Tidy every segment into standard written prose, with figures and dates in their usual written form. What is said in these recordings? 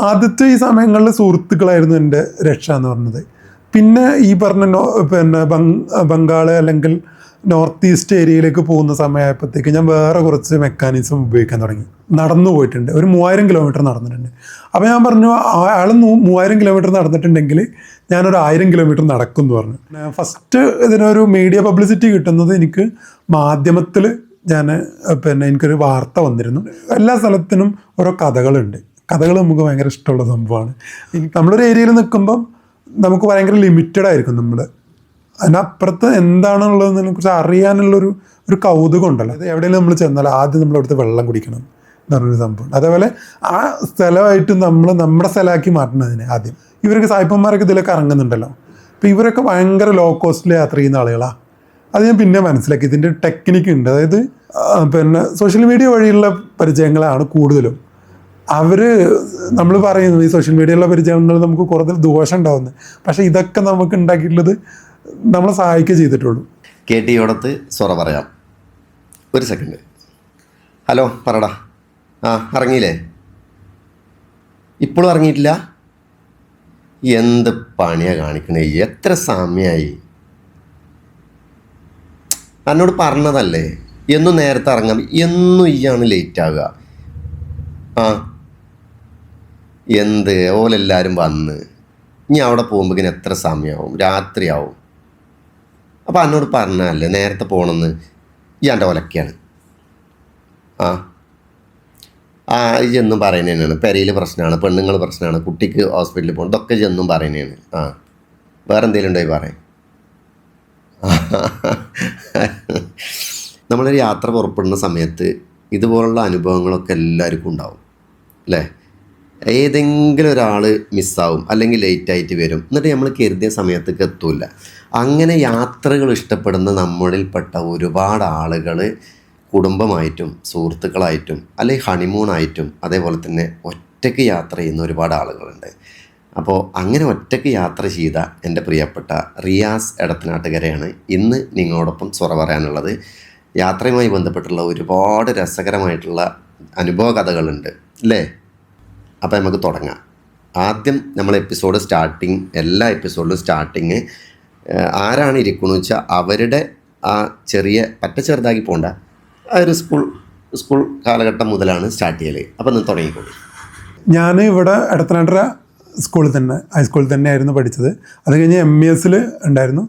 ആദ്യത്തെ ഈ സമയങ്ങളിൽ സുഹൃത്തുക്കളായിരുന്നു എൻ്റെ രക്ഷ എന്ന് പറഞ്ഞത്. പിന്നെ ഈ പറഞ്ഞ ബംഗാൾ അല്ലെങ്കിൽ നോർത്ത് ഈസ്റ്റ് ഏരിയയിലേക്ക് പോകുന്ന സമയമായപ്പോഴത്തേക്ക് ഞാൻ വേറെ കുറച്ച് മെക്കാനിസം ഉപയോഗിക്കാൻ തുടങ്ങി. നടന്നു പോയിട്ടുണ്ട്, ഒരു 3000 കിലോമീറ്റർ നടന്നിട്ടുണ്ട്. അപ്പോൾ ഞാൻ പറഞ്ഞു, അയാൾ 3000 കിലോമീറ്റർ നടന്നിട്ടുണ്ടെങ്കിൽ ഞാനൊരു 1000 കിലോമീറ്റർ നടക്കും എന്ന് പറഞ്ഞു. ഫസ്റ്റ് ഇതിനൊരു മീഡിയ പബ്ലിസിറ്റി കിട്ടുന്നത് എനിക്ക് മാധ്യമത്തിൽ എനിക്കൊരു വാർത്ത വന്നിരുന്നു. എല്ലാ സ്ഥലത്തിനും ഓരോ കഥകളുണ്ട്. കഥകൾ നമുക്ക് ഭയങ്കര ഇഷ്ടമുള്ള സംഭവമാണ്. നമ്മളൊരു ഏരിയയിൽ നിൽക്കുമ്പം നമുക്ക് ഭയങ്കര ലിമിറ്റഡ് ആയിരിക്കും നമ്മൾ. അതിനപ്പുറത്ത് എന്താണുള്ളതിനെ കുറിച്ച് അറിയാനുള്ളൊരു കൗതുകം ഉണ്ടല്ലോ. അത് എവിടെയെങ്കിലും നമ്മൾ ചെന്നാൽ ആദ്യം നമ്മൾ അവിടുത്തെ വെള്ളം കുടിക്കണം എന്ന് പറഞ്ഞൊരു സംഭവം. അതേപോലെ ആ സ്ഥലമായിട്ട് നമ്മുടെ സ്ഥലമാക്കി മാറ്റണതിന് ആദ്യം. ഇവരൊക്കെ സായിപ്പന്മാരൊക്കെ ഇതിലൊക്കെ ഇറങ്ങുന്നുണ്ടല്ലോ. അപ്പോൾ ഇവരൊക്കെ ഭയങ്കര ലോ കോസ്റ്റിൽ യാത്ര ചെയ്യുന്ന ആളുകളാണ്. അത് ഞാൻ പിന്നെ മനസ്സിലാക്കി. ഇതിൻ്റെ ടെക്നിക്ക് ഉണ്ട്. അതായത് സോഷ്യൽ മീഡിയ വഴിയുള്ള പരിചയങ്ങളാണ് കൂടുതലും. നമ്മൾ പറയുന്നു ഈ സോഷ്യൽ മീഡിയയിലുള്ള പരിചയങ്ങൾ നമുക്ക് കൂടുതൽ ദോഷം ഉണ്ടാവുന്നത്. പക്ഷേ ഇതൊക്കെ നമുക്ക് ഉണ്ടാക്കിയിട്ടുള്ളത് നമ്മളെ സഹായിക്കുക ചെയ്തിട്ടുള്ളൂ. കേട്ടിയോടത്ത് സൊറ പറയാം. ഒരു സെക്കൻഡ്. ഹലോ, പറടാ. ഇറങ്ങിയില്ലേ? ഇപ്പോഴും ഇറങ്ങിയിട്ടില്ല? എന്ത് പണിയാണ് കാണിക്കണേ? എത്ര സമയമായി? എന്നോട് പറഞ്ഞതല്ലേ എന്നും നേരത്തെ ഇറങ്ങാം, എന്നും ഈയാണ് ലേറ്റ് ആകുക. എന്ത് ഓലെല്ലാവരും വന്ന് ഇനി അവിടെ പോകുമ്പോഴേക്കിന് എത്ര സമയമാവും? രാത്രിയാവും. അപ്പോൾ എന്നോട് പറഞ്ഞതല്ലേ നേരത്തെ പോകണമെന്ന്. ഈ എൻ്റെ ഒലക്കെയാണ്. ഇതൊന്നും പറയുന്നതാണ്. പെരയിൽ പ്രശ്നമാണ്, പെണ്ണുങ്ങൾ പ്രശ്നമാണ്, കുട്ടിക്ക് ഹോസ്പിറ്റലിൽ പോകണം, ഇതൊക്കെ ഇതൊന്നും പറയുന്നതാണ്. വേറെ എന്തെങ്കിലും ഉണ്ടോ പറയാം? നമ്മളൊരു യാത്ര പുറപ്പെടുന്ന സമയത്ത് ഇതുപോലുള്ള അനുഭവങ്ങളൊക്കെ എല്ലാവർക്കും ഉണ്ടാവും അല്ലേ? ഏതെങ്കിലും ഒരാൾ മിസ്സാവും, അല്ലെങ്കിൽ ലേറ്റായിട്ട് വരും. എന്നിട്ട് നമ്മൾ കരുതിയ സമയത്തേക്ക് എത്തൂല. അങ്ങനെ യാത്രകൾ ഇഷ്ടപ്പെടുന്ന നമ്മളിൽപ്പെട്ട ഒരുപാട് ആളുകൾ കുടുംബമായിട്ടും സുഹൃത്തുക്കളായിട്ടും അല്ലെങ്കിൽ ഹണിമൂണായിട്ടും അതേപോലെ തന്നെ ഒറ്റയ്ക്ക് യാത്ര ചെയ്യുന്ന ഒരുപാട് ആളുകളുണ്ട്. അപ്പോൾ അങ്ങനെ ഒറ്റയ്ക്ക് യാത്ര ചെയ്ത എൻ്റെ പ്രിയപ്പെട്ട റിയാസ് എടത്തനാട്ടുകരയാണ് ഇന്ന് നിങ്ങളോടൊപ്പം സൊറ പറയാനുള്ളത്. യാത്രയുമായി ബന്ധപ്പെട്ടുള്ള ഒരുപാട് രസകരമായിട്ടുള്ള അനുഭവ കഥകളുണ്ട് അല്ലേ? അപ്പോൾ നമുക്ക് തുടങ്ങാം. ആദ്യം നമ്മൾ എപ്പിസോഡ് സ്റ്റാർട്ടിങ്, എല്ലാ എപ്പിസോഡിലും സ്റ്റാർട്ടിങ് ആരാണ് ഇരിക്കണമെന്ന് വെച്ചാൽ അവരുടെ ആ ചെറുതാക്കി പോകേണ്ട ആ ഒരു സ്കൂൾ കാലഘട്ടം മുതലാണ് സ്റ്റാർട്ട് ചെയ്യൽ. അപ്പോൾ ഒന്ന് തുടങ്ങിക്കോളൂ. ഞാൻ ഇവിടെ എടത്തനാട്ടുകര സ്കൂളിൽ തന്നെ, ഹൈസ്കൂളിൽ തന്നെയായിരുന്നു പഠിച്ചത്. അത് കഴിഞ്ഞ് MAS ഉണ്ടായിരുന്നു.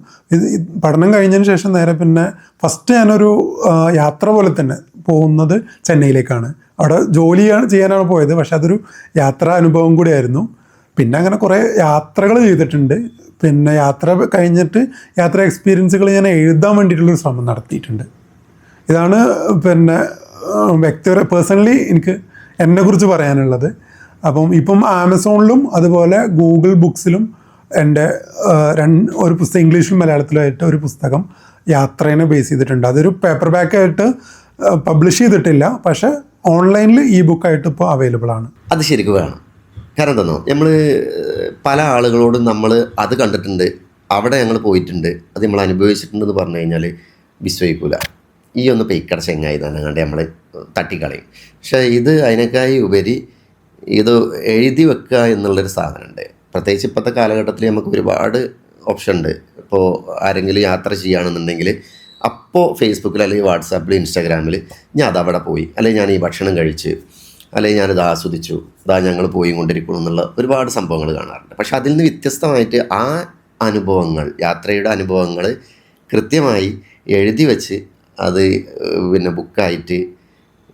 പഠനം കഴിഞ്ഞതിന് ശേഷം നേരെ പിന്നെ ഫസ്റ്റ് ഞാനൊരു യാത്ര പോലെ തന്നെ പോകുന്നത് ചെന്നൈയിലേക്കാണ്. അവിടെ ജോലി ചെയ്യാനാണ് പോയത്. പക്ഷെ അതൊരു യാത്രാ അനുഭവം കൂടിയായിരുന്നു. പിന്നെ അങ്ങനെ കുറേ യാത്രകൾ ചെയ്തിട്ടുണ്ട്. പിന്നെ യാത്ര കഴിഞ്ഞിട്ട് യാത്രാ എക്സ്പീരിയൻസുകൾ ഞാൻ എഴുതാൻ വേണ്ടിയിട്ടുള്ളൊരു ശ്രമം നടത്തിയിട്ടുണ്ട്. ഇതാണ് പേഴ്സണലി എനിക്ക് എന്നെക്കുറിച്ച് പറയാനുള്ളത്. ഇപ്പം ആമസോണിലും അതുപോലെ ഗൂഗിൾ ബുക്സിലും എൻ്റെ ഒരു പുസ്തകം ഇംഗ്ലീഷിലും മലയാളത്തിലുമായിട്ട് ഒരു പുസ്തകം യാത്രേനെ ബേസ് ചെയ്തിട്ടുണ്ട്. അതൊരു പേപ്പർ ബാക്കായിട്ട് പബ്ലിഷ് ചെയ്തിട്ടില്ല, പക്ഷേ ഓൺലൈനിൽ ബുക്കായിട്ട് ഇപ്പോൾ അവൈലബിൾ ആണ്. അത് ശരിക്കും വേണം. കാരണം എന്താണോ, നമ്മൾ പല ആളുകളോടും നമ്മൾ അത് കണ്ടിട്ടുണ്ട്, അവിടെ ഞങ്ങൾ പോയിട്ടുണ്ട്, അത് നമ്മൾ അനുഭവിച്ചിട്ടുണ്ടെന്ന് പറഞ്ഞു കഴിഞ്ഞാൽ വിശ്വസിക്കൂല. ഈ ഒന്ന് പെയ്ക്കട ചെങ്ങായി തന്നെ കണ്ട് നമ്മൾ തട്ടിക്കളയും. പക്ഷേ ഇത് അതിനേക്കായി ഉപരി ഇത് എഴുതി വെക്കുക എന്നുള്ളൊരു സാധനമുണ്ട്. പ്രത്യേകിച്ച് ഇപ്പോഴത്തെ കാലഘട്ടത്തിൽ നമുക്ക് ഒരുപാട് ഓപ്ഷൻ ഉണ്ട്. ഇപ്പോൾ ആരെങ്കിലും യാത്ര ചെയ്യുകയാണെന്നുണ്ടെങ്കിൽ അപ്പോൾ ഫേസ്ബുക്കിൽ അല്ലെങ്കിൽ വാട്സാപ്പിൽ ഇൻസ്റ്റാഗ്രാമിൽ ഞാൻ അതവിടെ പോയി, അല്ലെങ്കിൽ ഞാൻ ഈ ഭക്ഷണം കഴിച്ച്, അല്ലെങ്കിൽ ഞാനിത് ആസ്വദിച്ചു, ഇതാ ഞങ്ങൾ പോയി കൊണ്ടിരിക്കണം എന്നുള്ള ഒരുപാട് സംഭവങ്ങൾ കാണാറുണ്ട്. പക്ഷെ അതിൽ നിന്ന് വ്യത്യസ്തമായിട്ട് ആ അനുഭവങ്ങൾ, യാത്രയുടെ അനുഭവങ്ങൾ കൃത്യമായി എഴുതി വെച്ച് അത് ബുക്കായിട്ട്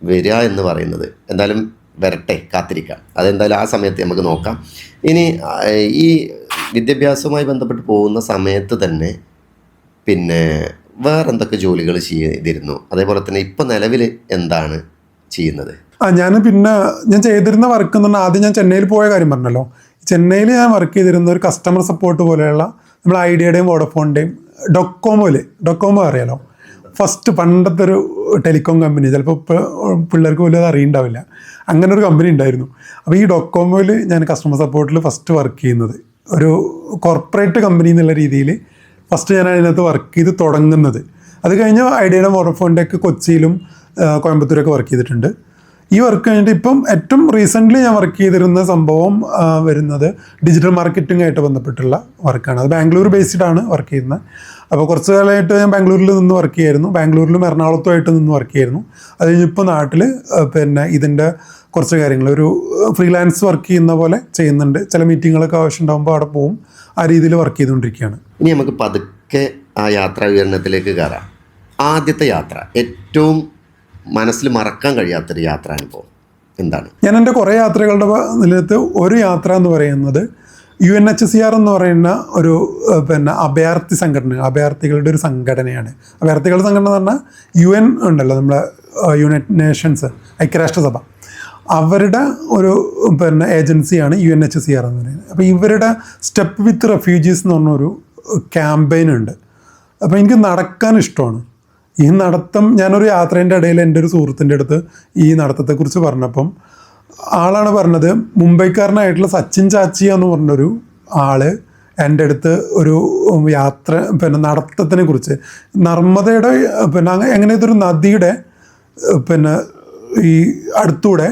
വരിക എന്ന് പറയുന്നത് എന്തായാലും വരട്ടെ, കാത്തിരിക്കാം. അതെന്തായാലും ആ സമയത്ത് നമുക്ക് നോക്കാം. ഇനി ഈ വിദ്യാഭ്യാസവുമായി ബന്ധപ്പെട്ട് പോകുന്ന സമയത്ത് തന്നെ പിന്നെ വേറെ എന്തൊക്കെ ജോലികൾ ചെയ്തിരുന്നു, അതേപോലെ തന്നെ ഇപ്പം നിലവിൽ എന്താണ് ചെയ്യുന്നത്? ഞാൻ ചെയ്തിരുന്ന വർക്ക് എന്ന് പറഞ്ഞാൽ ആദ്യം ഞാൻ ചെന്നൈയിൽ പോയ കാര്യം പറഞ്ഞല്ലോ. ചെന്നൈയിൽ ഞാൻ വർക്ക് ചെയ്തിരുന്ന ഒരു കസ്റ്റമർ സപ്പോർട്ട് പോലെയുള്ള നമ്മൾ ഐഡിയയുടെയും വോഡഫോണിൻ്റെയും ഡൊക്കോമോ അറിയാലോ, ഫസ്റ്റ് പണ്ടത്തെ ഒരു ടെലികോം കമ്പനി. ചിലപ്പോൾ പിള്ളേർക്ക് പോലും അത് അറിയുണ്ടാവില്ല. അങ്ങനെ ഒരു കമ്പനി ഉണ്ടായിരുന്നു. അപ്പോൾ ഈ ഡൊക്കോമോയിൽ ഞാൻ കസ്റ്റമർ സപ്പോർട്ടിൽ ഫസ്റ്റ് വർക്ക് ചെയ്യുന്നത് ഒരു കോർപ്പറേറ്റ് കമ്പനി എന്നുള്ള രീതിയിൽ ഫസ്റ്റ് ഞാൻ അതിനകത്ത് വർക്ക് ചെയ്ത് തുടങ്ങുന്നത്. അത് കഴിഞ്ഞ് ഐഡിയയുടെ വോഡഫോണിൻ്റെയൊക്കെ കൊച്ചിയിലും കോയമ്പത്തൂരൊക്കെ വർക്ക് ചെയ്തിട്ടുണ്ട്. ഈ വർക്ക് കഴിഞ്ഞിട്ട് ഇപ്പം ഏറ്റവും റീസെൻ്റ്ലി ഞാൻ വർക്ക് ചെയ്തിരുന്ന സംഭവം വരുന്നത് ഡിജിറ്റൽ മാർക്കറ്റിംഗ് ആയിട്ട് ബന്ധപ്പെട്ടുള്ള വർക്കാണ്. അത് ബാംഗ്ലൂർ ബേസ്ഡ് ആണ് വർക്ക് ചെയ്യുന്നത്. അപ്പോൾ കുറച്ച് കാലമായിട്ട് ഞാൻ ബാംഗ്ലൂരിൽ നിന്ന് വർക്ക് ചെയ്യായിരുന്നു, ബാംഗ്ലൂരിലും എറണാകുളത്തുമായിട്ട് നിന്ന് വർക്ക് ചെയ്യായിരുന്നു. അത് കഴിഞ്ഞിപ്പോൾ നാട്ടിൽ പിന്നെ ഇതിൻ്റെ കുറച്ച് കാര്യങ്ങൾ ഒരു ഫ്രീലാൻസ് വർക്ക് ചെയ്യുന്ന പോലെ ചെയ്യുന്നുണ്ട്. ചില മീറ്റിങ്ങുകളൊക്കെ ആവശ്യമുണ്ടാകുമ്പോൾ അവിടെ പോവും, ആ രീതിയിൽ വർക്ക് ചെയ്തുകൊണ്ടിരിക്കുകയാണ്. ഇനി നമുക്ക് പതുക്കെ ആ യാത്രാ വിവരണത്തിലേക്ക് കയറാം. ആദ്യത്തെ യാത്ര, ഏറ്റവും മനസ്സിൽ മറക്കാൻ കഴിയാത്തൊരു യാത്രാനുഭവം എന്താണ്? ഞാൻ എൻ്റെ കുറേ യാത്രകളുടെ നിലത്ത് ഒരു യാത്ര എന്ന് പറയുന്നത് UNHCR എന്ന് പറയുന്ന ഒരു പിന്നെ അഭയാർത്ഥി സംഘടന, അഭയാർത്ഥികളുടെ ഒരു സംഘടനയാണ്. അഭയാർത്ഥികളുടെ സംഘടന എന്ന് പറഞ്ഞാൽ UN ഉണ്ടല്ലോ, നമ്മളെ യുണൈറ്റഡ് നേഷൻസ്, ഐക്യരാഷ്ട്രസഭ, അവരുടെ ഒരു പിന്നെ ഏജൻസിയാണ് UNHCR എന്ന് പറയുന്നത്. അപ്പോൾ ഇവരുടെ സ്റ്റെപ്പ് വിത്ത് റെഫ്യൂജീസ് എന്ന് പറഞ്ഞൊരു ക്യാമ്പയിൻ ഉണ്ട്. അപ്പോൾ എനിക്ക് നടക്കാൻ ഇഷ്ടമാണ്. ഈ നടത്തം, ഞാനൊരു യാത്രേൻ്റെ ഇടയിൽ എൻ്റെ ഒരു സുഹൃത്തിൻ്റെ അടുത്ത് ഈ നടത്തത്തെക്കുറിച്ച് പറഞ്ഞപ്പം ആളാണ് പറഞ്ഞത്, മുംബൈക്കാരനായിട്ടുള്ള സച്ചിൻ ചാച്ചി എന്ന് പറഞ്ഞൊരു ആള് എൻ്റെ അടുത്ത് ഒരു യാത്ര പിന്നെ നടത്തത്തിനെ കുറിച്ച്, നർമ്മദയുടെ പിന്നെ അങ്ങനെ ഇതൊരു നദിയുടെ പിന്നെ ഈ അടുത്തൂടെ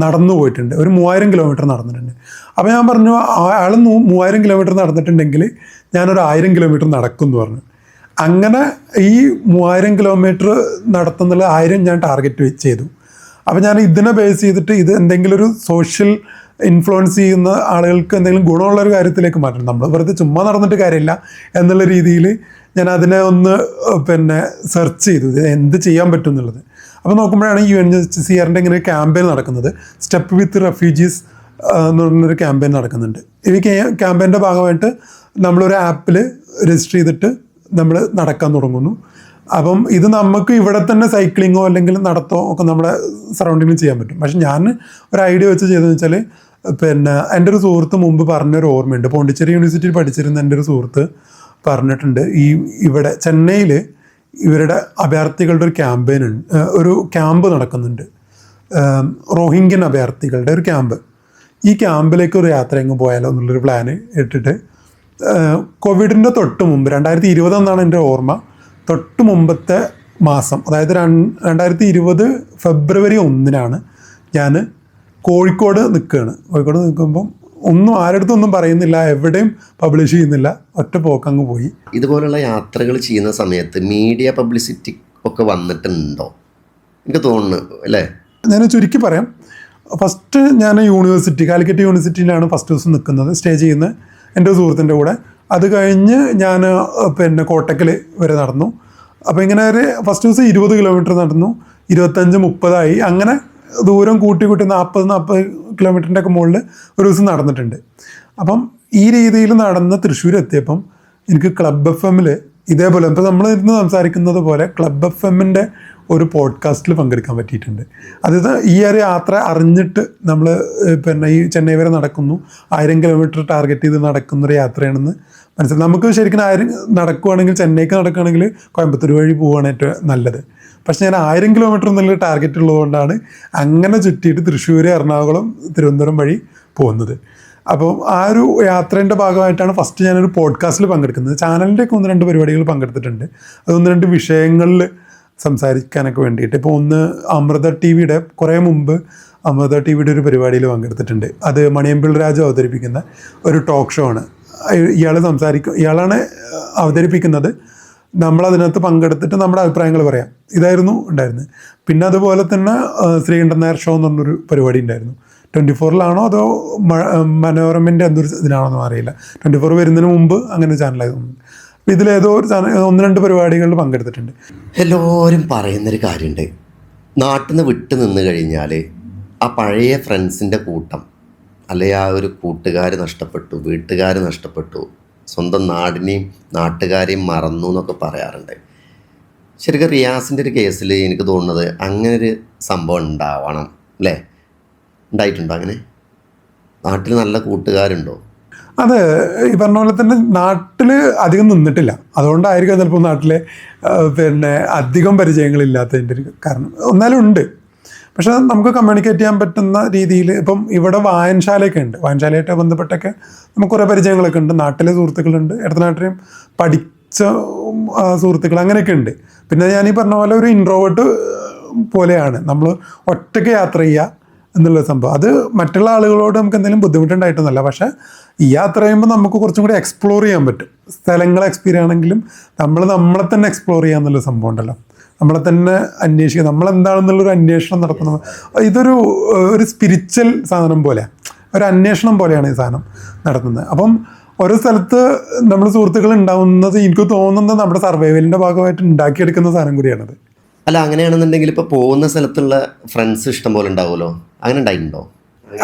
നടന്നു പോയിട്ടുണ്ട്, ഒരു 3000 കിലോമീറ്റർ നടന്നിട്ടുണ്ട്. അപ്പോൾ ഞാൻ പറഞ്ഞു, അയാൾ 3000 കിലോമീറ്റർ നടന്നിട്ടുണ്ടെങ്കിൽ ഞാനൊരു 1000 കിലോമീറ്റർ നടക്കും എന്ന് പറഞ്ഞു. അങ്ങനെ ഈ 3000 കിലോമീറ്റർ നടത്തുന്നുള്ള 1000 ഞാൻ ടാർഗറ്റ് ചെയ്തു. അപ്പോൾ ഞാൻ ഇതിനെ ബേസ് ചെയ്തിട്ട് ഇത് എന്തെങ്കിലും ഒരു സോഷ്യൽ ഇൻഫ്ലുവൻസ് ചെയ്യുന്ന ആളുകൾക്ക് എന്തെങ്കിലും ഗുണമുള്ള ഒരു കാര്യത്തിലേക്ക് മാറ്റണം. നമ്മൾ വെറുതെ ചുമ്മാ നടന്നിട്ട് കാര്യമില്ല എന്നുള്ള രീതിയിൽ ഞാൻ അതിനെ ഒന്ന് പിന്നെ സെർച്ച് ചെയ്തു, ഇത് എന്ത് ചെയ്യാൻ പറ്റും എന്നുള്ളത്. അപ്പോൾ നോക്കുമ്പോഴാണ് UNHCRൻ്റെ ഇങ്ങനെ ക്യാമ്പയിൻ നടക്കുന്നത്, സ്റ്റെപ്പ് വിത്ത് റെഫ്യൂജീസ് എന്ന് പറഞ്ഞൊരു ക്യാമ്പയിൻ നടക്കുന്നുണ്ട്. ഈ ക്യാമ്പയിൻ്റെ ഭാഗമായിട്ട് നമ്മളൊരു ആപ്പിൽ രജിസ്റ്റർ ചെയ്തിട്ട് നമ്മൾ നടക്കാൻ തുടങ്ങുന്നു. അപ്പം ഇത് നമുക്ക് ഇവിടെ തന്നെ സൈക്ലിങ്ങോ അല്ലെങ്കിൽ നടത്തോ ഒക്കെ നമ്മുടെ സറൗണ്ടിങ്ങിൽ ചെയ്യാൻ പറ്റും. പക്ഷെ ഞാൻ ഒരു ഐഡിയ വെച്ച് ചെയ്തതെന്ന് വെച്ചാൽ, പിന്നെ എൻ്റെ ഒരു സുഹൃത്ത് മുമ്പ് പറഞ്ഞൊരു ഓർമ്മയുണ്ട്, പോണ്ടിച്ചേരി യൂണിവേഴ്സിറ്റിയിൽ പഠിച്ചിരുന്ന എൻ്റെ ഒരു സുഹൃത്ത് പറഞ്ഞിട്ടുണ്ട്, ഇവിടെ ചെന്നൈയിൽ ഇവരുടെ അഭയാർത്ഥികളുടെ ഒരു ക്യാമ്പയിൻ ഉണ്ട്, ഒരു ക്യാമ്പ് നടക്കുന്നുണ്ട്, റോഹിംഗ്യൻ അഭയാർത്ഥികളുടെ ഒരു ക്യാമ്പ്. ഈ ക്യാമ്പിലേക്ക് ഒരു യാത്ര എങ്ങ് പോയാലോ എന്നുള്ളൊരു പ്ലാന് ഇട്ടിട്ട് കോവിഡിൻ്റെ തൊട്ട് മുമ്പ് 2020 എന്നാണ് എൻ്റെ ഓർമ്മ, തൊട്ട് മുമ്പത്തെ മാസം, അതായത് 2020 ഫെബ്രുവരി 1 ഞാൻ കോഴിക്കോട് നിൽക്കുകയാണ്. കോഴിക്കോട് നിൽക്കുമ്പം ഒന്നും ആരുടെ ഒന്നും പറയുന്നില്ല, എവിടെയും പബ്ലിഷ് ചെയ്യുന്നില്ല, ഒറ്റ പോക്കങ്ങ് പോയി. ഇതുപോലുള്ള യാത്രകൾ ചെയ്യുന്ന സമയത്ത് മീഡിയ പബ്ലിസിറ്റി ഒക്കെ വന്നിട്ടുണ്ടോ? എനിക്ക് തോന്നുന്നു അല്ലേ. ഞാൻ ചുരുക്കി പറയാം. ഫസ്റ്റ് ഞാൻ കാലിക്കറ്റ് യൂണിവേഴ്സിറ്റിയിലാണ് ഫസ്റ്റ് ദിവസം നിൽക്കുന്നത്, സ്റ്റേ ചെയ്യുന്നത് എൻ്റെ സുഹൃത്തിൻ്റെ കൂടെ. അത് കഴിഞ്ഞ് ഞാൻ പിന്നെ കോട്ടക്കൽ വരെ നടന്നു. അപ്പോൾ ഇങ്ങനെ ഒരു ഫസ്റ്റ് ദിവസം 20 കിലോമീറ്റർ നടന്നു, 25-30 അങ്ങനെ ദൂരം കൂട്ടി 40 കിലോമീറ്ററിൻ്റെ ഒക്കെ മുകളിൽ ഒരു ദിവസം നടന്നിട്ടുണ്ട്. അപ്പം ഈ രീതിയിൽ നടന്ന് തൃശ്ശൂർ എത്തിയപ്പം എനിക്ക് ക്ലബ് FM ഇതേപോലെ ഇപ്പോൾ നമ്മൾ ഇരുന്ന് സംസാരിക്കുന്നത് പോലെ ക്ലബ് FMൻ്റെ ഒരു പോഡ്കാസ്റ്റിൽ പങ്കെടുക്കാൻ പറ്റിയിട്ടുണ്ട്. അതായത് ഈ ഒരു യാത്ര അറിഞ്ഞിട്ട് നമ്മൾ പിന്നെ ഈ ചെന്നൈ വരെ നടക്കുന്നു, 1000 കിലോമീറ്റർ ടാർഗറ്റ് ചെയ്ത് നടക്കുന്നൊരു യാത്രയാണെന്ന് മനസ്സിലായി. നമുക്ക് ശരിക്കും 1000 നടക്കുകയാണെങ്കിൽ, ചെന്നൈക്ക് നടക്കുകയാണെങ്കിൽ കോയമ്പത്തൂർ വഴി പോവുകയാണ് ഏറ്റവും നല്ലത്. പക്ഷെ ഞാൻ 1000 കിലോമീറ്റർ എന്നുള്ള ടാർഗറ്റ് ഉള്ളതുകൊണ്ടാണ് അങ്ങനെ ചുറ്റിയിട്ട് തൃശ്ശൂർ, എറണാകുളം, തിരുവനന്തപുരം വഴി പോകുന്നത്. അപ്പോൾ ആ ഒരു യാത്രേൻ്റെ ഭാഗമായിട്ടാണ് ഫസ്റ്റ് ഞാനൊരു പോഡ്കാസ്റ്റിൽ പങ്കെടുക്കുന്നത്. ചാനലിൻ്റെയൊക്കെ 1-2 പരിപാടികൾ പങ്കെടുത്തിട്ടുണ്ട്. അത് 1-2 വിഷയങ്ങളിൽ സംസാരിക്കാനൊക്കെ വേണ്ടിയിട്ട്. ഇപ്പോൾ ഒന്ന് അമൃത TVയുടെ കുറേ മുമ്പ് അമൃത TVയുടെ ഒരു പരിപാടിയിൽ പങ്കെടുത്തിട്ടുണ്ട്. അത് മണിയമ്പിൾ രാജു അവതരിപ്പിക്കുന്ന ഒരു ടോക്ക് ഷോ ആണ്. ഇയാളാണ് അവതരിപ്പിക്കുന്നത്. നമ്മളതിനകത്ത് പങ്കെടുത്തിട്ട് നമ്മുടെ അഭിപ്രായങ്ങൾ പറയാം. ഇതായിരുന്നു ഉണ്ടായിരുന്നത്. പിന്നെ അതുപോലെ തന്നെ ശ്രീകണ്ഠൻ നായർ ഷോ എന്ന് പറഞ്ഞൊരു പരിപാടി ഉണ്ടായിരുന്നു. 24-ലാണോ അതോ മനോരമൻ്റെ എന്തൊരു ഇതിനാണോന്നും അറിയില്ല. 24 വരുന്നതിന് മുമ്പ് അങ്ങനെ ഒരു ചാനലായിരുന്നു. അപ്പോൾ ഇതിലേതോ ഒരു ചാനൽ 1-2 പരിപാടികളിൽ പങ്കെടുത്തിട്ടുണ്ട്. എല്ലാവരും പറയുന്നൊരു കാര്യമുണ്ട്, നാട്ടിൽ നിന്ന് വിട്ട് നിന്ന് കഴിഞ്ഞാൽ ആ പഴയ ഫ്രണ്ട്സിൻ്റെ കൂട്ടം, അല്ലെങ്കിൽ ആ ഒരു കൂട്ടുകാർ നഷ്ടപ്പെട്ടു, വീട്ടുകാർ നഷ്ടപ്പെട്ടു, സ്വന്തം നാടിനെയും നാട്ടുകാരെയും മറന്നു എന്നൊക്കെ പറയാറുണ്ട്. ശരിക്കും റിയാസിൻ്റെ ഒരു കേസിൽ എനിക്ക് തോന്നുന്നത് അങ്ങനെ ഒരു സംഭവം ഉണ്ടാവണം അല്ലേ? ഉണ്ടായിട്ടുണ്ടോ അങ്ങനെ? നാട്ടിൽ നല്ല കൂട്ടുകാരുണ്ടോ? അതെ, ഈ പറഞ്ഞ പോലെ തന്നെ നാട്ടിൽ അധികം നിന്നിട്ടില്ല, അതുകൊണ്ടായിരിക്കും ചിലപ്പോൾ നാട്ടിലെ പിന്നെ അധികം പരിചയങ്ങളില്ലാത്തതിൻ്റെ ഒരു കാരണം. എന്നാലും ഉണ്ട്, പക്ഷേ നമുക്ക് കമ്മ്യൂണിക്കേറ്റ് ചെയ്യാൻ പറ്റുന്ന രീതിയിൽ ഇപ്പം ഇവിടെ വായനശാലയൊക്കെ ഉണ്ട്. വായനശാലയായിട്ട് ബന്ധപ്പെട്ടൊക്കെ നമുക്ക് കുറേ പരിചയങ്ങളൊക്കെ ഉണ്ട്. നാട്ടിലെ സുഹൃത്തുക്കളുണ്ട്, ഇടത്തനാട്ടിലെയും പഠിച്ച സുഹൃത്തുക്കൾ അങ്ങനെയൊക്കെ ഉണ്ട്. പിന്നെ ഞാൻ ഈ പറഞ്ഞ പോലെ ഒരു ഇൻട്രോവേർട്ട് പോലെയാണ് നമ്മൾ ഒറ്റയ്ക്ക് യാത്ര ചെയ്യുക എന്നുള്ള സംഭവം. അത് മറ്റുള്ള ആളുകളോട് നമുക്ക് എന്തെങ്കിലും ബുദ്ധിമുട്ടുണ്ടായിട്ടൊന്നുമല്ല, പക്ഷേ ഈ യാത്ര ചെയ്യുമ്പോൾ നമുക്ക് കുറച്ചും കൂടി എക്സ്പ്ലോർ ചെയ്യാൻ പറ്റും. സ്ഥലങ്ങൾ എക്സ്പീരിയൻസ് ആണെങ്കിലും നമ്മളെ തന്നെ എക്സ്പ്ലോർ ചെയ്യുക എന്നുള്ള സംഭവം ഉണ്ടല്ലോ, നമ്മളെ തന്നെ അന്വേഷിക്കുക, നമ്മളെന്താണെന്നുള്ളൊരു അന്വേഷണം നടത്തുന്നത്. ഒരു സ്പിരിച്വൽ സാധനം പോലെയാണ്, ഒരു അന്വേഷണം പോലെയാണ് ഈ സാധനം നടത്തുന്നത്. അപ്പം ഓരോ സ്ഥലത്ത് നമ്മൾ സുഹൃത്തുക്കൾ ഉണ്ടാവുന്നത് എനിക്ക് തോന്നുന്നത് നമ്മുടെ സർവൈവലിൻ്റെ ഭാഗമായിട്ട് ഉണ്ടാക്കിയെടുക്കുന്ന സാധനം കൂടിയാണത്. അല്ല, അങ്ങനെയാണെന്നുണ്ടെങ്കിൽ ഇപ്പോൾ പോകുന്ന സ്ഥലത്തുള്ള ഫ്രണ്ട്സ് ഇഷ്ടം പോലെ ഉണ്ടാവുമല്ലോ, അങ്ങനെ ഉണ്ടായിട്ടുണ്ടോ?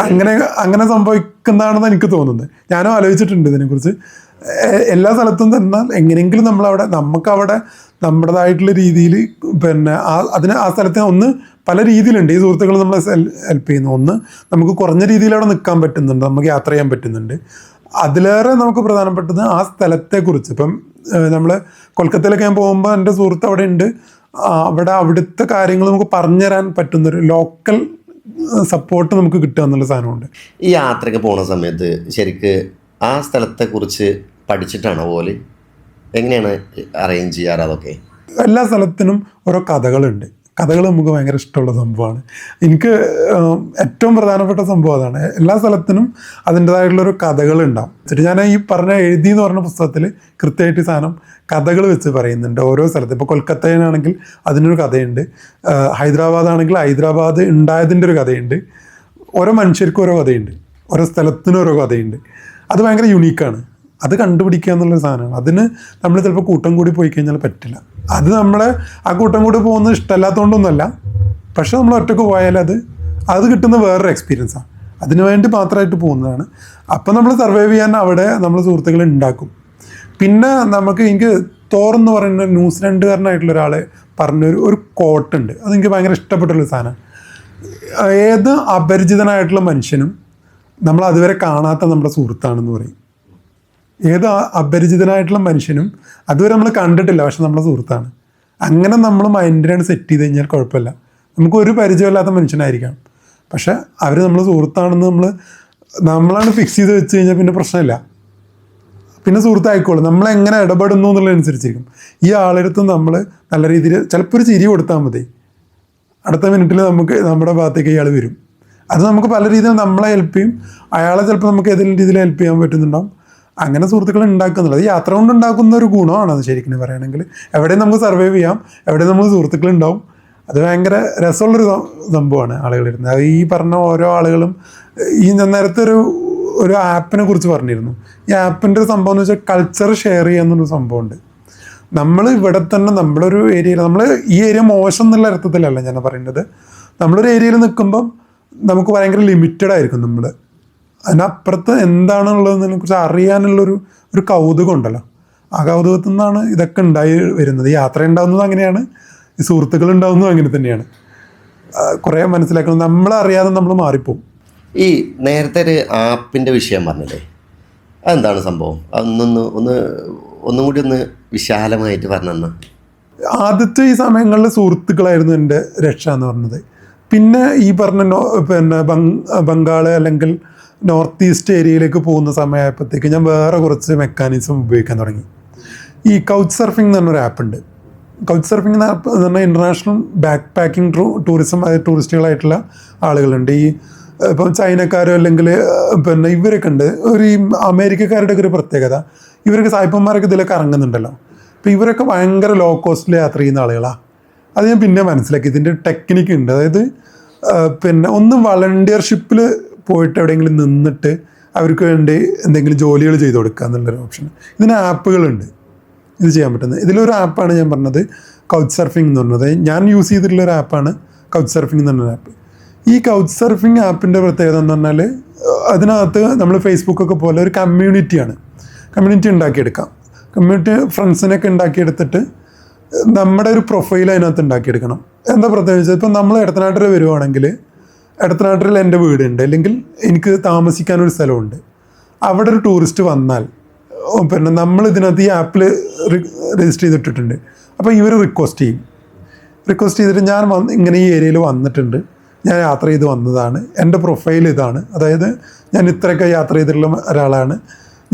അങ്ങനെ സംഭവിക്കുന്നതാണെന്ന് എനിക്ക് തോന്നുന്നത്. ഞാനും ആലോചിച്ചിട്ടുണ്ട് ഇതിനെക്കുറിച്ച്. എല്ലാ സ്ഥലത്തും ചെന്നാൽ എങ്ങനെയെങ്കിലും നമുക്കവിടെ നമ്മുടേതായിട്ടുള്ള രീതിയിൽ ആ സ്ഥലത്ത് ഒന്ന് പല രീതിയിലുണ്ട് ഈ സുഹൃത്തുക്കൾ നമ്മളെ ഹെൽപ്പ് ചെയ്യുന്നു. ഒന്ന്, നമുക്ക് കുറഞ്ഞ രീതിയിൽ അവിടെ നിൽക്കാൻ പറ്റുന്നുണ്ട്, നമുക്ക് യാത്ര ചെയ്യാൻ പറ്റുന്നുണ്ട്. അതിലേറെ നമുക്ക് പ്രധാനപ്പെട്ടത് ആ സ്ഥലത്തെക്കുറിച്ച്. ഇപ്പം നമ്മൾ കൊൽക്കത്തയിലൊക്കെ ഞാൻ പോകുമ്പോൾ എൻ്റെ സുഹൃത്ത് അവിടെ ഉണ്ട്, അവിടുത്തെ കാര്യങ്ങൾ നമുക്ക് പറഞ്ഞുതരാൻ പറ്റുന്നൊരു ലോക്കൽ സപ്പോർട്ട് നമുക്ക് കിട്ടുക എന്നുള്ള സാധനമുണ്ട്. ഈ യാത്രയ്ക്ക് പോകുന്ന സമയത്ത് ശരിക്ക് ആ സ്ഥലത്തെക്കുറിച്ച് പഠിച്ചിട്ടാണോ പോലെ എങ്ങനെയാണ് അറേഞ്ച് ചെയ്യാറ്? അതൊക്കെ എല്ലാ സ്ഥലത്തിനും ഓരോ കഥകളുണ്ട്. കഥകൾ നമുക്ക് ഭയങ്കര ഇഷ്ടമുള്ള സംഭവമാണ്. എനിക്ക് ഏറ്റവും പ്രധാനപ്പെട്ട സംഭവം അതാണ്. എല്ലാ സ്ഥലത്തിനും അതിൻ്റെതായിട്ടുള്ളൊരു കഥകളുണ്ടാവും. ഞാൻ ഈ എഴുതി എന്ന് പറഞ്ഞ പുസ്തകത്തിൽ കൃത്യമായിട്ട് ഈ സാധനം കഥകൾ വെച്ച് പറയുന്നുണ്ട് ഓരോ സ്ഥലത്ത്. ഇപ്പോൾ കൊൽക്കത്തയിലാണെങ്കിൽ അതിനൊരു കഥയുണ്ട്, ഹൈദരാബാദ് ആണെങ്കിൽ ഹൈദരാബാദ് ഉണ്ടായതിൻ്റെ ഒരു കഥയുണ്ട്. ഓരോ മനുഷ്യർക്കും ഓരോ കഥയുണ്ട്, ഓരോ സ്ഥലത്തിനും ഓരോ കഥയുണ്ട്. അത് ഭയങ്കര യുണീക്കാണ്. അത് കണ്ടുപിടിക്കുക എന്നുള്ളൊരു സാധനമാണ്. അതിന് നമ്മൾ ചിലപ്പോൾ കൂട്ടം കൂടി പോയി കഴിഞ്ഞാൽ പറ്റില്ല. അത് നമ്മളെ ആ കൂട്ടം കൂടി പോകുന്നത് ഇഷ്ടമല്ലാത്തതുകൊണ്ടൊന്നുമല്ല, പക്ഷെ നമ്മൾ ഒറ്റയ്ക്ക് പോയാൽ അത് കിട്ടുന്ന വേറൊരു എക്സ്പീരിയൻസാണ്. അതിനു വേണ്ടി മാത്രമായിട്ട് പോകുന്നതാണ്. അപ്പം നമ്മൾ സർവൈവ് ചെയ്യാൻ അവിടെ നമ്മൾ സുഹൃത്തുക്കൾ ഉണ്ടാക്കും. പിന്നെ എനിക്ക് തോറെന്ന് പറയുന്ന ന്യൂസിലൻഡുകാരനായിട്ടുള്ള ഒരാൾ പറഞ്ഞൊരു കോട്ടുണ്ട്, അതെനിക്ക് ഭയങ്കര ഇഷ്ടപ്പെട്ടുള്ളൊരു സാധനമാണ്. ഏത് അപരിചിതനായിട്ടുള്ള മനുഷ്യനും നമ്മൾ അതുവരെ കാണാത്ത നമ്മുടെ സുഹൃത്താണെന്ന് പറയും. ഏത് അപരിചിതനായിട്ടുള്ള മനുഷ്യനും അതുവരെ നമ്മൾ കണ്ടിട്ടില്ല, പക്ഷെ നമ്മളെ സുഹൃത്താണ്. അങ്ങനെ നമ്മൾ മൈൻഡിനാണ് സെറ്റ് ചെയ്ത് കഴിഞ്ഞാൽ കുഴപ്പമില്ല. നമുക്ക് ഒരു പരിചയമില്ലാത്ത മനുഷ്യനായിരിക്കാം, പക്ഷെ അവർ നമ്മൾ സുഹൃത്താണെന്ന് നമ്മളാണ് ഫിക്സ് ചെയ്ത് വെച്ച് കഴിഞ്ഞാൽ പിന്നെ പ്രശ്നമില്ല, പിന്നെ സുഹൃത്തായിക്കോളും. നമ്മളെങ്ങനെ ഇടപെടുന്നു എന്നുള്ളതനുസരിച്ചിരിക്കും. ഈ ആളെടുത്ത് നമ്മൾ നല്ല രീതിയിൽ ചിലപ്പോൾ ഒരു ചിരി കൊടുത്താൽ മതി, അടുത്ത മിനിറ്റിൽ നമ്മുടെ ഭാഗത്തേക്ക് ഇയാൾ വരും. അത് നമുക്ക് പല രീതിയിൽ നമ്മളെ ഹെൽപ്പ് ചെയ്യും, അയാളെ ചിലപ്പോൾ നമുക്ക് ഏതെങ്കിലും രീതിയിൽ ഹെൽപ്പ് ചെയ്യാൻ പറ്റുന്നുണ്ടാവും. അങ്ങനെ സുഹൃത്തുക്കൾ ഉണ്ടാക്കുന്നുള്ളത് യാത്ര കൊണ്ട് ഉണ്ടാക്കുന്ന ഒരു ഗുണമാണ് അത്. ശരിക്കും പറയുകയാണെങ്കിൽ എവിടെയും നമുക്ക് സർവൈവ് ചെയ്യാം, എവിടെയും നമുക്ക് സുഹൃത്തുക്കളുണ്ടാവും. അത് ഭയങ്കര രസമുള്ളൊരു സംഭവമാണ് ആളുകളിരുന്നത്. അത് ഈ പറഞ്ഞ ഓരോ ആളുകളും ഞാൻ നേരത്തെ ഒരു ആപ്പിനെ കുറിച്ച് പറഞ്ഞിരുന്നു. ഈ ആപ്പിൻ്റെ ഒരു സംഭവം എന്ന് വെച്ചാൽ കൾച്ചർ ഷെയർ ചെയ്യാന്നൊരു സംഭവമുണ്ട്. നമ്മൾ ഇവിടെ തന്നെ നമ്മളൊരു ഏരിയയിൽ, ഈ ഏരിയ മോശം എന്നുള്ള അർത്ഥത്തിലല്ല ഞാൻ പറയുന്നത്, നമ്മളൊരു ഏരിയയിൽ നിൽക്കുമ്പം നമുക്ക് ഭയങ്കര ലിമിറ്റഡ് ആയിരിക്കും. അതിനപ്പുറത്ത് എന്താണുള്ളതിനെ കുറിച്ച് അറിയാനുള്ളൊരു കൗതുകം ഉണ്ടല്ലോ. ആ കൗതുകത്തിൽ നിന്നാണ് ഇതൊക്കെ ഉണ്ടായി വരുന്നത്. യാത്ര ഉണ്ടാകുന്നത് അങ്ങനെയാണ്, ഈ സുഹൃത്തുക്കൾ ഉണ്ടാകുന്നതും അങ്ങനെ തന്നെയാണ്. കുറേ മനസ്സിലാക്കണം, നമ്മളറിയാതെ നമ്മൾ മാറിപ്പോവും. ഈ നേരത്തെ ഒരു ആപ്പിൻ്റെ വിഷയം പറഞ്ഞില്ലേ, അതെന്താണ് സംഭവം? ഒന്നും കൂടി ഒന്ന് വിശാലമായിട്ട് പറഞ്ഞു. ആദ്യത്തെ ഈ സമയങ്ങളിൽ സുഹൃത്തുക്കളായിരുന്നു എൻ്റെ രക്ഷ എന്ന് പറഞ്ഞത്. പിന്നെ ഈ പറഞ്ഞ ബംഗാൾ അല്ലെങ്കിൽ നോർത്ത് ഈസ്റ്റ് ഏരിയയിലേക്ക് പോകുന്ന സമയമായപ്പോഴത്തേക്ക് ഞാൻ വേറെ കുറച്ച് മെക്കാനിസം ഉപയോഗിക്കാൻ തുടങ്ങി. ഈ കൗച്ച് സർഫിംഗ് എന്ന് പറഞ്ഞൊരു ആപ്പുണ്ട്. കൗച്ച് സർഫിംഗ് എന്ന ആപ്പ് എന്ന് പറഞ്ഞാൽ ഇൻ്റർനാഷണൽ ബാക്ക് പാക്കിംഗ് ടൂറിസം, അതായത് ടൂറിസ്റ്റുകളായിട്ടുള്ള ആളുകളുണ്ട്. ഇപ്പം ചൈനക്കാരോ അല്ലെങ്കിൽ ഇവരൊക്കെ ഉണ്ട്. ഈ അമേരിക്കക്കാരുടെ ഒരു പ്രത്യേകത, ഇവരൊക്കെ സായിപ്പന്മാരൊക്കെ ഇതിലൊക്കെ ഇറങ്ങുന്നുണ്ടല്ലോ. അപ്പോൾ ഇവരൊക്കെ ഭയങ്കര ലോ കോസ്റ്റിൽ യാത്ര ചെയ്യുന്ന ആളുകളാണ്. അത് ഞാൻ പിന്നെ മനസ്സിലാക്കി, ഇതിൻ്റെ ടെക്നിക്ക് ഉണ്ട്. അതായത് ഒന്ന് വളണ്ടിയർഷിപ്പിൽ പോയിട്ട് എവിടെയെങ്കിലും നിന്നിട്ട് അവർക്ക് വേണ്ടി എന്തെങ്കിലും ജോലികൾ ചെയ്ത് കൊടുക്കുക എന്നുള്ളൊരു ഓപ്ഷൻ. ഇതിന് ആപ്പുകളുണ്ട് ഇത് ചെയ്യാൻ പറ്റുന്നത്. ഇതിലൊരു ആപ്പാണ് ഞാൻ പറഞ്ഞത് കൗച്ച് സർഫിംഗ് എന്ന് പറഞ്ഞത്. ഞാൻ യൂസ് ചെയ്തിട്ടുള്ളൊരു ആപ്പാണ് കൗച്ച് സർഫിംഗ് എന്ന് പറഞ്ഞൊരു ആപ്പ്. ഈ കൗച്ച് സർഫിംഗ് ആപ്പിൻ്റെ പ്രത്യേകത എന്ന് പറഞ്ഞാൽ അതിനകത്ത് നമ്മൾ ഫേസ്ബുക്കൊക്കെ പോലെ ഒരു കമ്മ്യൂണിറ്റി ഉണ്ടാക്കിയെടുക്കാം. ഫ്രണ്ട്സിനൊക്കെ ഉണ്ടാക്കിയെടുത്തിട്ട് നമ്മുടെ ഒരു പ്രൊഫൈൽ അതിനകത്ത് ഉണ്ടാക്കിയെടുക്കണം. എന്താ പ്രത്യേകിച്ച്, ഇപ്പം നമ്മൾ എടത്തനാട്ടിൽ വരുവാണെങ്കിൽ എടത്തനാട്ടിൽ എൻ്റെ വീടുണ്ട്, അല്ലെങ്കിൽ എനിക്ക് താമസിക്കാനൊരു സ്ഥലമുണ്ട്. അവിടെ ഒരു ടൂറിസ്റ്റ് വന്നാൽ നമ്മൾ ഇതിനകത്ത് ഈ ആപ്പിൽ രജിസ്റ്റർ ചെയ്തിട്ടിട്ടുണ്ട്. അപ്പോൾ ഇവർ റിക്വസ്റ്റ് ചെയ്തിട്ട് ഞാൻ ഇങ്ങനെ ഈ ഏരിയയിൽ വന്നിട്ടുണ്ട്, ഞാൻ യാത്ര ചെയ്ത് വന്നതാണ്, എൻ്റെ പ്രൊഫൈൽ ഇതാണ്, അതായത് ഞാൻ ഇത്രയൊക്കെ യാത്ര ചെയ്തിട്ടുള്ള ഒരാളാണ്,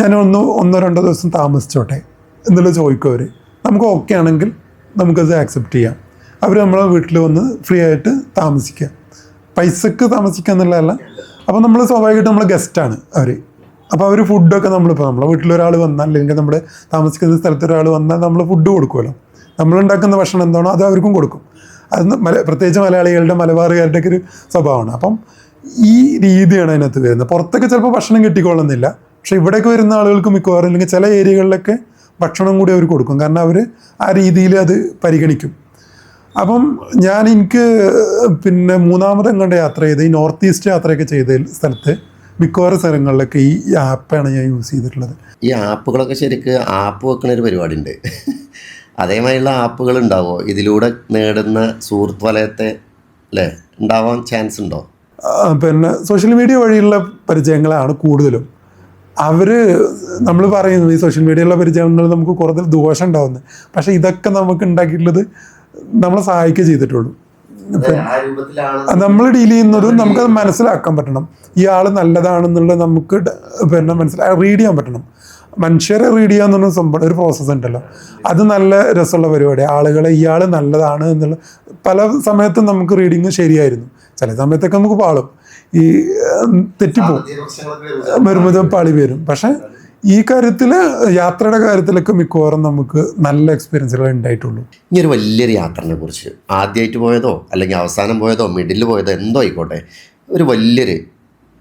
ഞാൻ ഒന്നോ രണ്ടോ ദിവസം താമസിച്ചോട്ടെ എന്നുള്ള ചോദിക്കും അവർ. നമുക്ക് ഓക്കെ ആണെങ്കിൽ നമുക്കത് ആക്സെപ്റ്റ് ചെയ്യാം. അവർ നമ്മളെ വീട്ടിൽ വന്ന് ഫ്രീ ആയിട്ട് താമസിക്കുക. പൈസക്ക് താമസിക്കുക എന്നുള്ളതല്ല. അപ്പോൾ നമ്മൾ സ്വാഭാവികമായിട്ട് നമ്മൾ ഗസ്റ്റാണ് അവർ. അപ്പോൾ അവർ ഫുഡൊക്കെ നമ്മളിപ്പോൾ നമ്മളെ വീട്ടിലൊരാൾ വന്നാൽ അല്ലെങ്കിൽ നമ്മുടെ താമസിക്കുന്ന സ്ഥലത്ത് ഒരാൾ വന്നാൽ നമ്മൾ ഫുഡ് കൊടുക്കുമല്ലോ. നമ്മളുണ്ടാക്കുന്ന ഭക്ഷണം എന്താണോ അത് അവർക്കും കൊടുക്കും. അത് പ്രത്യേകിച്ച് മലയാളികളുടെ മലബാറുകാരുടെയൊക്കെ ഒരു സ്വഭാവമാണ്. അപ്പം ഈ രീതിയാണ് അതിനകത്ത് വരുന്നത്. പുറത്തൊക്കെ ചിലപ്പോൾ ഭക്ഷണം കിട്ടിക്കൊള്ളുന്നില്ല, പക്ഷേ ഇവിടേക്ക് വരുന്ന ആളുകൾക്ക് മിക്കവാറും അല്ലെങ്കിൽ ചില ഏരിയകളിലൊക്കെ ഭക്ഷണം കൂടി അവർ കൊടുക്കും. കാരണം അവർ ആ രീതിയിൽ അത് പരിഗണിക്കും. അപ്പം എനിക്ക് പിന്നെ മൂന്നാമതെങ്ങാണ്ട് യാത്ര ചെയ്ത് ഈ നോർത്ത് ഈസ്റ്റ് യാത്രയൊക്കെ ചെയ്ത സ്ഥലത്ത് മിക്കവാറും സ്ഥലങ്ങളിലൊക്കെ ഈ ആപ്പാണ് ഞാൻ യൂസ് ചെയ്തിട്ടുള്ളത്. ഈ ആപ്പുകളൊക്കെ ശരിക്ക് ആപ്പ് വെക്കുന്ന ഒരു പരിപാടി ഉണ്ട്. അതേമാതിരിയുള്ള ആപ്പുകൾ ഉണ്ടാവുമോ ഇതിലൂടെ നേടുന്ന സുഹൃത്ത് വലയത്തെ അല്ലേ ഉണ്ടാവാൻ ചാൻസ് ഉണ്ടോ? പിന്നെ സോഷ്യൽ മീഡിയ വഴിയുള്ള പരിചയങ്ങളാണ് കൂടുതലും. നമ്മൾ പറയുന്നു ഈ സോഷ്യൽ മീഡിയയിലുള്ള പരിചയങ്ങൾ നമുക്ക് കൂടുതൽ ദോഷം ഉണ്ടാവുന്നത്. പക്ഷേ ഇതൊക്കെ നമുക്ക് ഉണ്ടാക്കിയിട്ടുള്ളത് നമ്മളെ സഹായിക്കുക ചെയ്തിട്ടുള്ളൂ. നമ്മൾ ഡീൽ ചെയ്യുന്നതും നമുക്കത് മനസ്സിലാക്കാൻ പറ്റണം. ഈ ആൾ നല്ലതാണെന്നുള്ളത് നമുക്ക് റീഡ് ചെയ്യാൻ പറ്റണം. മനുഷ്യരെ റീഡ് ചെയ്യുക എന്നുള്ള സംഭവം ഒരു പ്രോസസ്സ് ഉണ്ടല്ലോ, അത് നല്ല രസമുള്ള പരിപാടി. ആളുകളെ ഇയാൾ നല്ലതാണ് എന്നുള്ള പല സമയത്തും നമുക്ക് റീഡിങ് ശരിയായിരുന്നു, ചില സമയത്തൊക്കെ നമുക്ക് പാളും, ഈ തെറ്റിപ്പോവും, വരുമ്പോൾ പാളി വരും. പക്ഷെ ഈ കാര്യത്തിൽ യാത്രയുടെ കാര്യത്തിലൊക്കെ മിക്കവാറും നമുക്ക് നല്ല എക്സ്പീരിയൻസുകൾ ഉണ്ടായിട്ടുള്ളൂ. ഇനി ഒരു വലിയൊരു യാത്രനെ കുറിച്ച്, ആദ്യമായിട്ട് പോയതോ അല്ലെങ്കിൽ അവസാനം പോയതോ മിഡിൽ പോയതോ എന്തോ ആയിക്കോട്ടെ, ഒരു വലിയൊരു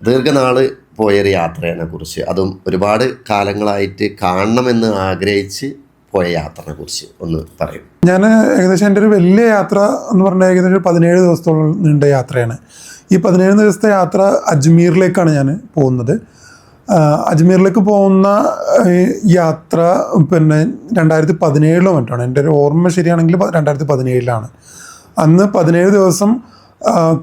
ദീർഘനാൾ പോയൊരു യാത്രയെ കുറിച്ച്, അതും ഒരുപാട് കാലങ്ങളായിട്ട് കാണണമെന്ന് ആഗ്രഹിച്ച് പോയ യാത്രനെ കുറിച്ച് ഒന്ന് പറയും. ഞാൻ ഏകദേശം എൻ്റെ ഒരു വലിയ യാത്ര എന്ന് പറഞ്ഞാൽ ഏകദേശം ഒരു 17 ദിവസത്തോളം നീണ്ട യാത്രയാണ്. ഈ 17 ദിവസത്തെ യാത്ര അജ്മീറിലേക്കാണ് ഞാൻ പോകുന്നത്. അജ്മീറിലേക്ക് പോകുന്ന യാത്ര 2017 മറ്റാണ്. എൻ്റെ ഒരു ഓർമ്മ ശരിയാണെങ്കിൽ 2017 അന്ന് 17 ദിവസം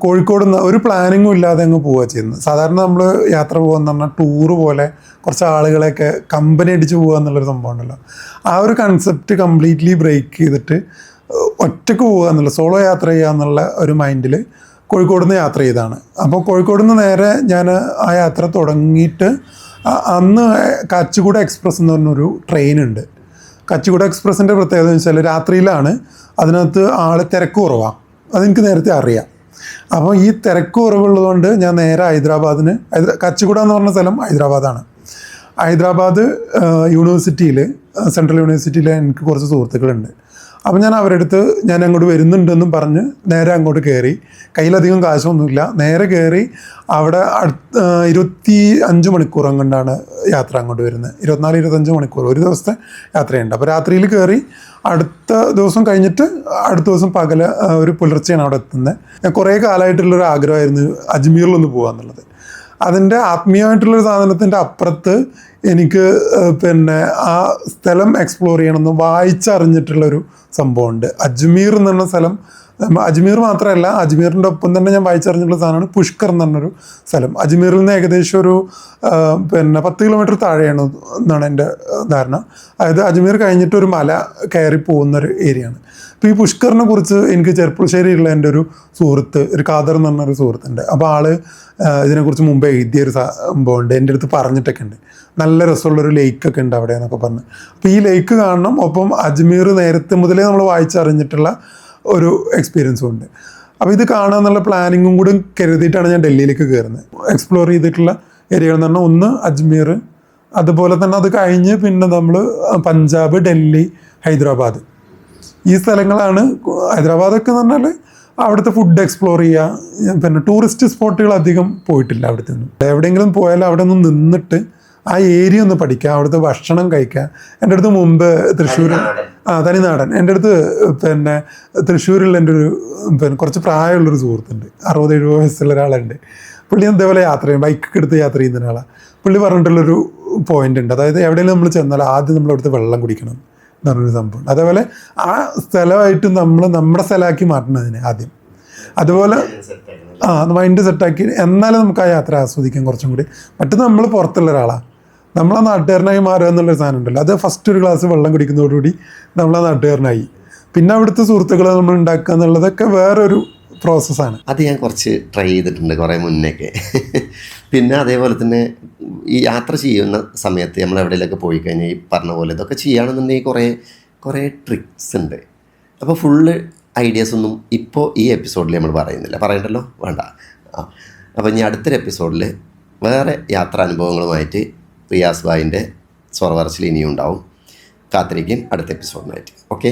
കോഴിക്കോട് നിന്ന് ഒരു പ്ലാനിങ്ങും ഇല്ലാതെ അങ്ങ് പോവുക ചെയ്യുന്നത്. സാധാരണ നമ്മൾ യാത്ര പോകുക പറഞ്ഞാൽ ടൂറ് പോലെ കുറച്ച് ആളുകളെയൊക്കെ കമ്പനി അടിച്ച് പോകുക എന്നുള്ളൊരു സംഭവം ഉണ്ടല്ലോ. ആ ഒരു കൺസെപ്റ്റ് കംപ്ലീറ്റ്ലി ബ്രേക്ക് ചെയ്തിട്ട് ഒറ്റയ്ക്ക് പോവുക എന്നുള്ള, സോളോ യാത്ര ചെയ്യുക എന്നുള്ള ഒരു മൈൻഡിൽ കോഴിക്കോട് നിന്ന് യാത്ര ചെയ്താണ്. അപ്പോൾ കോഴിക്കോട് നിന്ന് നേരെ ഞാൻ ആ യാത്ര തുടങ്ങിയിട്ട് അന്ന് കാച്ചിഗുഡ എക്സ്പ്രസ് എന്ന് പറഞ്ഞൊരു ട്രെയിനുണ്ട്. കാച്ചിഗുഡ എക്സ്പ്രസിൻ്റെ പ്രത്യേകത എന്ന് വെച്ചാൽ രാത്രിയിലാണ്, അതിനകത്ത് തിരക്ക് കുറവാണ്. അതെനിക്ക് നേരത്തെ അറിയാം. അപ്പോൾ ഈ തിരക്ക് കുറവുള്ളതുകൊണ്ട് ഞാൻ നേരെ ഹൈദരാബാദിന്, കാച്ചിഗുഡ എന്ന് പറഞ്ഞ സ്ഥലം ഹൈദരാബാദാണ്. ഹൈദരാബാദ് യൂണിവേഴ്സിറ്റിയിൽ, സെൻട്രൽ യൂണിവേഴ്സിറ്റിയിൽ എനിക്ക് കുറച്ച് സുഹൃത്തുക്കളുണ്ട്. അപ്പോൾ ഞാൻ അവരുടെ അടുത്ത് ഞാൻ അങ്ങോട്ട് വരുന്നുണ്ടെന്നും പറഞ്ഞ് നേരെ അങ്ങോട്ട് കയറി. കയ്യിലധികം കാശൊന്നുമില്ല. നേരെ കയറി അവിടെ 25 മണിക്കൂർ കൊണ്ടാണ് യാത്ര അങ്ങോട്ട് വരുന്നത്. 24-25 മണിക്കൂർ ഒരു ദിവസത്തെ യാത്രയുണ്ട്. അപ്പോൾ രാത്രിയിൽ കയറി അടുത്ത ദിവസം കഴിഞ്ഞിട്ട് അടുത്ത ദിവസം ഒരു പുലർച്ചെയാണ് അവിടെ എത്തുന്നത്. ഞാൻ കുറേ കാലമായിട്ടുള്ളൊരു ആഗ്രഹമായിരുന്നു അജ്മീറിലൊന്ന് പോകുക എന്നുള്ളത്. അതിൻ്റെ ആത്മീയമായിട്ടുള്ളൊരു സാധനത്തിൻ്റെ അപ്പുറത്ത് എനിക്ക് ആ സ്ഥലം എക്സ്പ്ലോർ ചെയ്യണമെന്ന് വായിച്ചറിഞ്ഞിട്ടുള്ളൊരു സംഭവമുണ്ട്. അജ്മീർ എന്ന് പറഞ്ഞ സ്ഥലം, അജ്മീർ മാത്രമല്ല, അജ്മീറിൻ്റെ ഒപ്പം തന്നെ ഞാൻ വായിച്ചറിഞ്ഞിട്ടുള്ള സാധനമാണ് പുഷ്കർ എന്ന് പറഞ്ഞൊരു സ്ഥലം. അജ്മീറിൽ നിന്ന് ഏകദേശം ഒരു 10 കിലോമീറ്റർ താഴെയാണ് എന്നാണ് എൻ്റെ ധാരണ. അതായത് അജ്മീർ കഴിഞ്ഞിട്ട് ഒരു മല കയറി പോകുന്നൊരു ഏരിയയാണ്. അപ്പോൾ ഈ പുഷ്കറിനെ കുറിച്ച് എനിക്ക് ചെറുപ്പുളശ്ശേരിയുള്ള എൻ്റെ ഒരു സുഹൃത്ത്, ഒരു ഖാദർ എന്ന് പറഞ്ഞൊരു സുഹൃത്തുണ്ട്. അപ്പോൾ ആൾ ഇതിനെക്കുറിച്ച് മുമ്പ് എഴുതിയൊരു സംഭവമുണ്ട്, എൻ്റെ അടുത്ത് പറഞ്ഞിട്ടൊക്കെ ഉണ്ട്. നല്ല രസമുള്ളൊരു ലേക്കൊക്കെ ഉണ്ട് അവിടെ എന്നൊക്കെ പറഞ്ഞ്. അപ്പോൾ ഈ ലേക്ക് കാണണം. ഒപ്പം അജ്മീർ നേരത്തെ മുതലേ നമ്മൾ വായിച്ചറിഞ്ഞിട്ടുള്ള ഒരു എക്സ്പീരിയൻസും ഉണ്ട്. അപ്പോൾ ഇത് കാണുക എന്നുള്ള പ്ലാനിങ്ങും കൂടി കരുതിയിട്ടാണ് ഞാൻ ഡൽഹിയിലേക്ക് കയറുന്നത്. എക്സ്പ്ലോർ ചെയ്തിട്ടുള്ള ഏരിയകൾ എന്ന് പറഞ്ഞാൽ ഒന്ന് അജ്മീർ, അതുപോലെ തന്നെ അത് കഴിഞ്ഞ് പിന്നെ നമ്മൾ പഞ്ചാബ്, ഡൽഹി, ഹൈദരാബാദ്, ഈ സ്ഥലങ്ങളാണ്. ഹൈദരാബാദൊക്കെ എന്ന് പറഞ്ഞാൽ അവിടുത്തെ ഫുഡ് എക്സ്പ്ലോർ ചെയ്യുക. ടൂറിസ്റ്റ് സ്പോട്ടുകൾ അധികം പോയിട്ടില്ല. അവിടുത്തെ ഒന്നും എവിടെയെങ്കിലും പോയാൽ അവിടെ ഒന്ന് നിന്നിട്ട് ആ ഏരിയ ഒന്ന് പഠിക്കുക, അവിടുത്തെ ഭക്ഷണം കഴിക്കുക. എൻ്റെ അടുത്ത് മുമ്പ് തൃശ്ശൂർ, തനിനാടൻ, എൻ്റെ അടുത്ത് തൃശ്ശൂരിൽ എൻ്റെ ഒരു കുറച്ച് പ്രായമുള്ളൊരു സുഹൃത്തുണ്ട്, 60-70 വയസ്സുള്ള ഒരാളുണ്ട്. പുള്ളി അതേപോലെ യാത്ര ചെയ്യും, ബൈക്കൊക്കെ എടുത്ത് യാത്ര ചെയ്യുന്ന ഒരാളാണ്. പുള്ളി പറഞ്ഞിട്ടുള്ളൊരു പോയിന്റ് ഉണ്ട്, അതായത് എവിടെയെങ്കിലും നമ്മൾ ചെന്നാൽ ആദ്യം നമ്മൾ അവിടുത്തെ വെള്ളം കുടിക്കണം എന്ന് പറഞ്ഞൊരു സംഭവം. അതേപോലെ ആ സ്ഥലമായിട്ട് നമ്മുടെ സ്ഥലമാക്കി മാറ്റണതിന് ആദ്യം, അതുപോലെ മൈൻഡ് സെറ്റാക്കി എന്നാലും നമുക്ക് ആ യാത്ര ആസ്വദിക്കാൻ കുറച്ചും കൂടി. മറ്റത് നമ്മൾ പുറത്തുള്ള ഒരാളാണ്, നമ്മളാ നാട്ടുകാരനായി മാറുക എന്നുള്ളൊരു സാധനം ഉണ്ടല്ലോ. അത് ഫസ്റ്റ് ഒരു ഗ്ലാസ് വെള്ളം കുടിക്കുന്നതോടുകൂടി നമ്മളാ നാട്ടുകാരനായി. പിന്നെ അവിടുത്തെ സുഹൃത്തുക്കളെ നമ്മൾ ഉണ്ടാക്കുക എന്നുള്ളതൊക്കെ വേറൊരു പ്രോസസ്സാണ്. അത് ഞാൻ കുറച്ച് ട്രൈ ചെയ്തിട്ടുണ്ട് കുറേ മുന്നേക്കെ. പിന്നെ അതേപോലെ തന്നെ ഈ യാത്ര ചെയ്യുന്ന സമയത്ത് നമ്മൾ എവിടെയെങ്കിലൊക്കെ പോയി കഴിഞ്ഞാൽ ഈ പറഞ്ഞ പോലെ ഇതൊക്കെ ചെയ്യുകയാണെന്നുണ്ടെങ്കിൽ കുറേ ട്രിക്സ് ഉണ്ട്. അപ്പോൾ ഫുള്ള് ഐഡിയാസ് ഒന്നും ഇപ്പോൾ ഈ എപ്പിസോഡിൽ നമ്മൾ പറയുന്നില്ല. പറയണ്ടല്ലോ, വേണ്ട. അപ്പോൾ ഇനി അടുത്തൊരു എപ്പിസോഡിൽ വേറെ യാത്രാനുഭവങ്ങളുമായിട്ട് റിയാസ് ഭായിൻ്റെ സ്വറ പറച്ചിൽ ഇനിയും ഉണ്ടാവും. കാത്തിരിക്കും അടുത്ത എപ്പിസോഡിനായിട്ട്. ഓക്കെ.